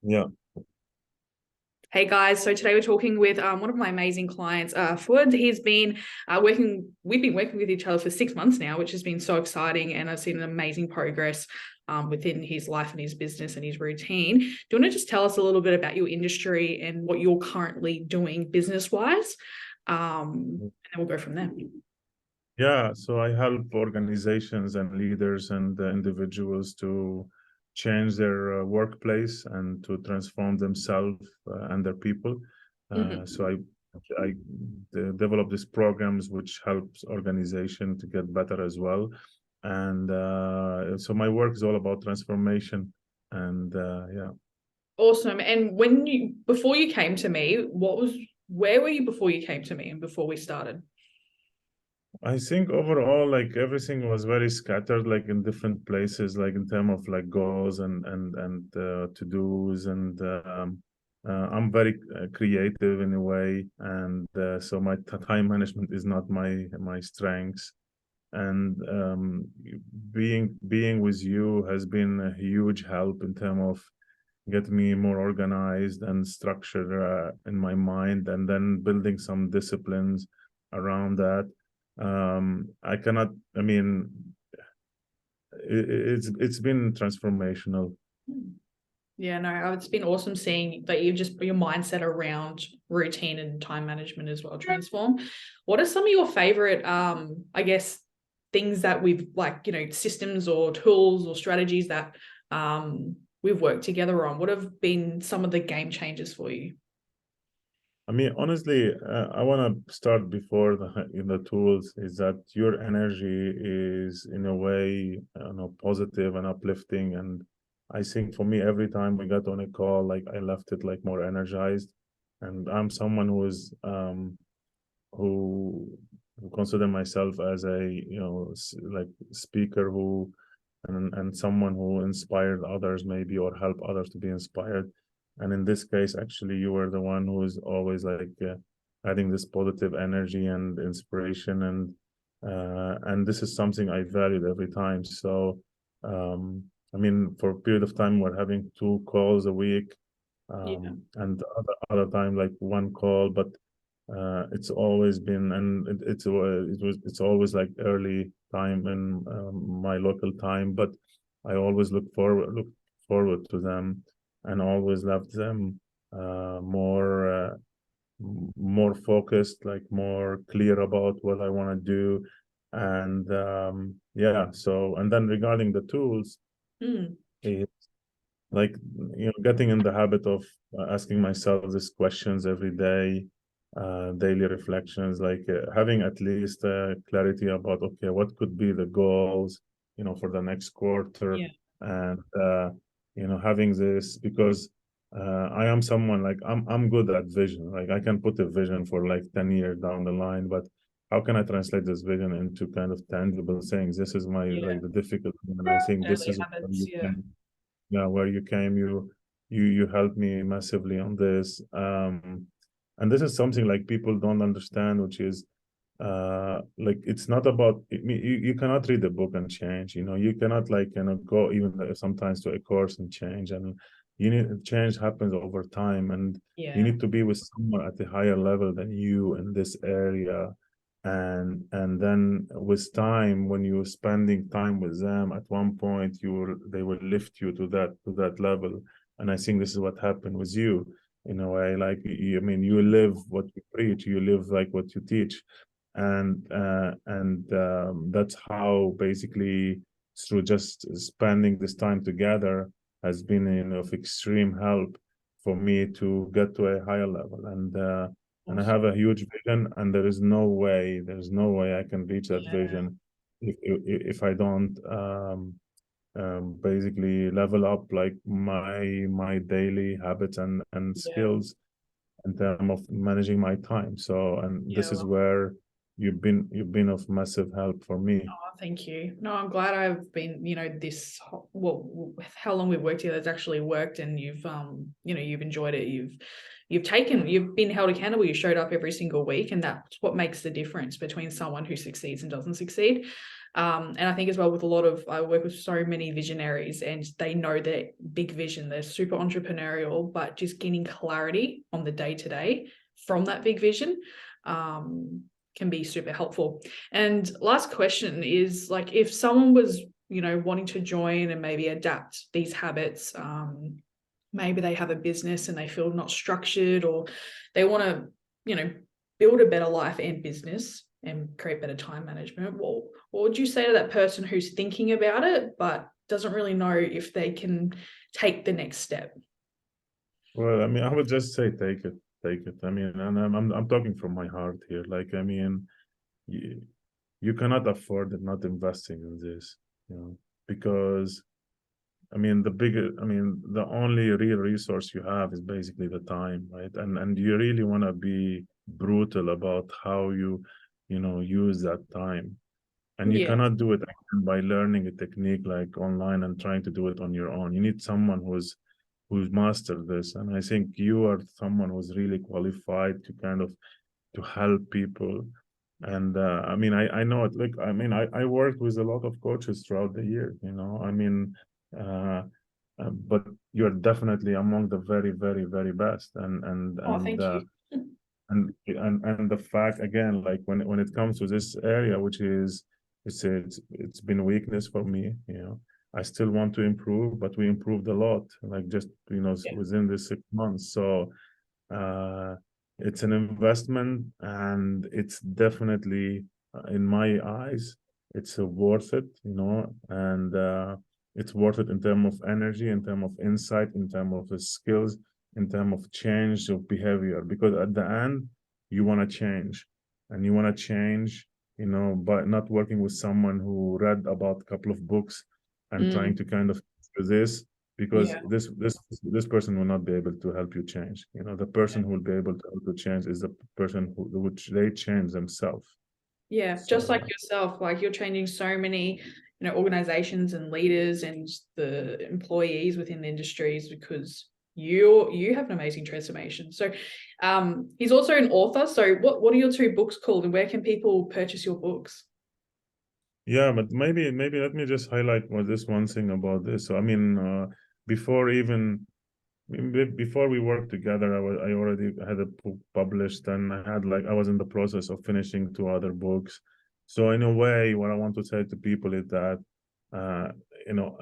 Yeah. Hey guys, so today we're talking with one of my amazing clients, Fouad. We've been working with each other for 6 months now, which has been so exciting. And I've seen an amazing progress within his life and his business and his routine. Do you want to just tell us a little bit about your industry and what you're currently doing business-wise? And then we'll go from there. Yeah. So I help organizations and leaders and individuals to change their workplace and to transform themselves and their people. So I develop these programs which helps organization to get better as well. And so my work is all about transformation. And yeah. Awesome. And before you came to me, where were you before you came to me and before we started? I think overall, like everything was very scattered, like in different places, like in terms of like goals and to dos, and I'm very creative in a way, and so my time management is not my strengths, and being with you has been a huge help in terms of get me more organized and structured in my mind, and then building some disciplines around that. I cannot. I mean, it's been transformational. Yeah, no, it's been awesome seeing that you've just your mindset around routine and time management as well transform. What are some of your favorite, I guess, things that we've like, systems or tools or strategies that we've worked together on? What have been some of the game changers for you? I mean, honestly, I want to start before in the tools is that your energy is in a way, positive and uplifting. And I think for me, every time we got on a call, like I left it like more energized. And I'm someone who consider myself as a like speaker who and someone who inspired others maybe or help others to be inspired, and in this case actually you were the one who is always like adding this positive energy and inspiration, and this is something I valued every time. So I mean, for a period of time we're having 2 calls a week, Yeah, and other time like one call, but it's always been, and it's always like early time in my local time, but I always look forward to them, and always left them more focused, like more clear about what I want to do, and yeah. So, and then regarding the tools, mm, it's like getting in the habit of asking myself these questions every day, daily reflections, like having at least clarity about, okay, what could be the goals for the next quarter, yeah, and having this, because I am someone like I'm good at vision. Like I can put a vision for like 10 years down the line, but how can I translate this vision into kind of tangible things? This is my yeah. like the difficult, and I think this Early is where habits, you yeah, can, yeah, where you came, you helped me massively on this, and this is something like people don't understand, which is like it's not about you cannot read a book and change. You cannot like go even sometimes to a course and change, and you need change happens over time, and you yeah, need to be with someone at a higher level than you in this area, and then with time, when you're spending time with them, at one point they will lift you to that level. And I think this is what happened with you in a way. Like I mean, you live what you preach, you live like what you teach, and that's how basically, through just spending this time together, has been of extreme help for me to get to a higher level, and I awesome. have a huge vision, and there's no way I can reach that Yeah, vision if I don't basically level up like my daily habits and yeah, skills in terms of managing my time. So, and yeah. this is where you've been of massive help for me. Oh, thank you. No, I'm glad I've been, well, how long we've worked together, it's actually worked, and you've enjoyed it. You've been held accountable. You showed up every single week, and that's what makes the difference between someone who succeeds and doesn't succeed. And I think as well with a lot of, I work with so many visionaries and they know their big vision, they're super entrepreneurial, but just getting clarity on the day to day from that big vision can be super helpful. And last question is, like, if someone was, wanting to join and maybe adapt these habits, maybe they have a business and they feel not structured, or they want to, build a better life and business and create better time management. Well, what would you say to that person who's thinking about it but doesn't really know if they can take the next step? Well, I mean, I would just say take it, take it. I mean, and I'm talking from my heart here. Like, I mean, you cannot afford not investing in this, because I mean, the only real resource you have is basically the time, right? And you really want to be brutal about how you use that time. And you Yeah. cannot do it by learning a technique like online and trying to do it on your own. You need someone who's mastered this. And I think you are someone who's really qualified to kind of to help people. And I mean, I know it. Look, I mean, I worked with a lot of coaches throughout the year. I mean, uh, but you're definitely among the very, very, very best. Oh, thank you. And the fact again, like when it comes to this area, which is it's been a weakness for me. I still want to improve, but we improved a lot, like just Yeah. within the 6 months. So uh, it's an investment, and it's definitely, in my eyes, it's worth it, and it's worth it in terms of energy, in terms of insight, in terms of the skills, in terms of change of behavior. Because at the end, you want to change, and you want to change, by not working with someone who read about a couple of books and trying Mm, to kind of do this, because yeah. this person will not be able to help you change. The person who will be able to help you change is the person which they change themselves. Yeah, just like So yourself, like you're changing so many, organizations and leaders and the employees within the industries because you have an amazing transformation. So, he's also an author. So, what are your two books called, and where can people purchase your books? yeah, but maybe let me just highlight this one thing about this. So I mean, before even before we worked together, I already had a book published, and I was in the process of finishing two other books. So in a way, what I want to say to people is that, uh, you know,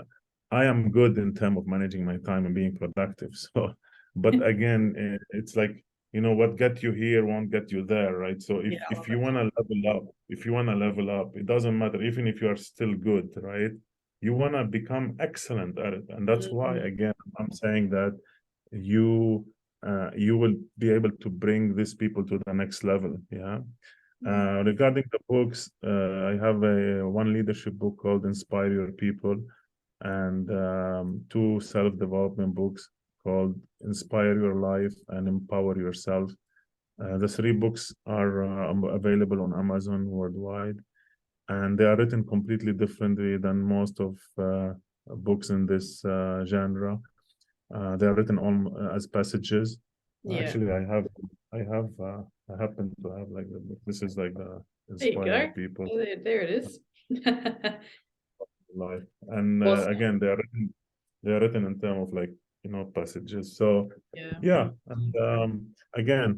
I am good in terms of managing my time and being productive. So, but again, it's like, what get you here won't get you there, right? So Yeah, I if love you it. want to level up, it doesn't matter, even if you are still good, right? You want to become excellent at it, and that's why, Mhm. again, I'm saying that you you will be able to bring these people to the next level. Yeah. Regarding the books, I have a one leadership book called Inspire Your People, and two self-development books called Inspire Your Life and Empower Yourself. The three books are available on Amazon worldwide, and they are written completely differently than most of books in this genre. They are written on as passages. Yeah, Actually, I happen to have like this is like the there you Inspire Your go. People There it is. life, and Awesome. again, they are written in terms of like passages. So Yeah. yeah, and again,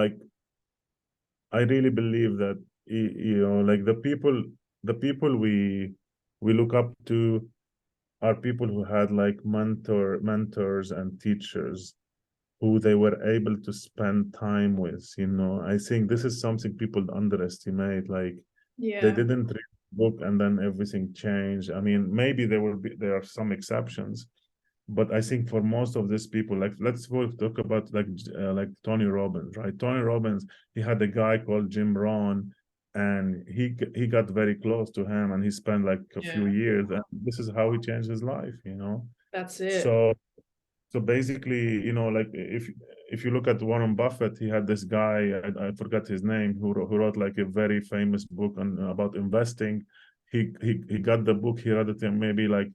like I really believe that like the people we look up to are people who had like mentors and teachers who they were able to spend time with. I think this is something people underestimate. Like they Yeah. didn't read the book and then everything changed. I mean, maybe there are some exceptions, but I think for most of these people, like let's go talk about like Tony Robbins, right? Tony Robbins, he had a guy called Jim Rohn, and he got very close to him, and he spent like a few Yeah. years, and this is how he changed his life. That's it. So basically, like if you look at Warren Buffett, he had this guy, I forgot his name, who wrote like a very famous book about investing. He got the book, he read it maybe like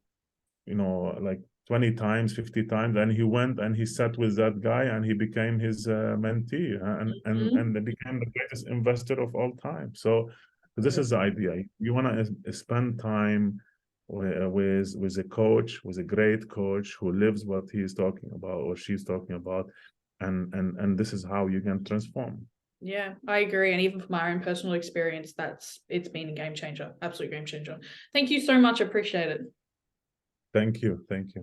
20 times, 50 times, and he went and he sat with that guy, and he became his mentee, and Mhm. became the greatest investor of all time. So So this is the idea. You want to spend time with a coach, with a great coach who lives what he is talking about or she's talking about, and this is how you can transform. Yeah, I agree. And even from my own personal experience, it's been a game changer, absolute game changer. Thank you so much. I appreciate it. Thank you. Thank you.